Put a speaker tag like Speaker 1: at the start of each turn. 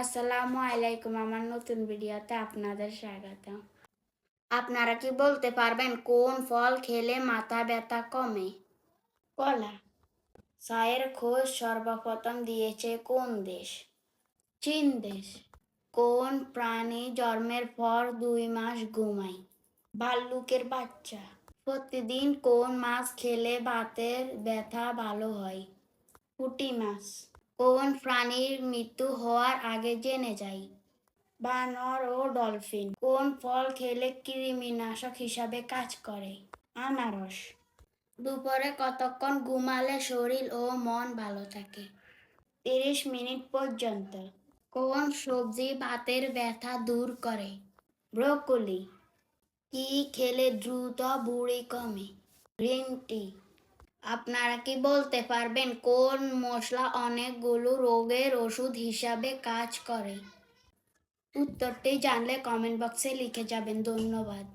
Speaker 1: আসসালামু আলাইকুম, আমার নতুন ভিডিওতে আপনাদের স্বাগত। আপনারা কি বলতে পারবেন কোন ফল খেলে মাথা ব্যথা কমে? কলা। চায়ের খোঁজ সর্বপ্রথম দিয়েছে কোন দেশ? চীন দেশ। কোন প্রাণী জন্মের পর 2 মাস ঘুমায়? ভাল্লুকের বাচ্চা। প্রতিদিন কোন মাছ খেলে বাতের ব্যথা ভালো হয়? পুঁটি মাছ। কোন প্রাণীর মৃত্যু হওয়ার আগে জেনে যায়? বানর ও ডলফিন। কোন ফল খেলে কৃমিনাশক হিসাবে কাজ করে? আনারস। দুপুরে কতক্ষণ ঘুমালে শরীর ও মন ভালো থাকে? 30 মিনিট পর্যন্ত। কোন সবজি বাতের ব্যথা দূর করে? ব্রোকলি। কি খেলে দ্রুত বুড়ি কমে? Green tea. আপনারা কি বলতে পারবেন কোন মশলা অনেকগুলো রোগের ওষুধ হিসাবে কাজ করে? উত্তরটি জানলে কমেন্ট বক্সে লিখে যাবেন। ধন্যবাদ।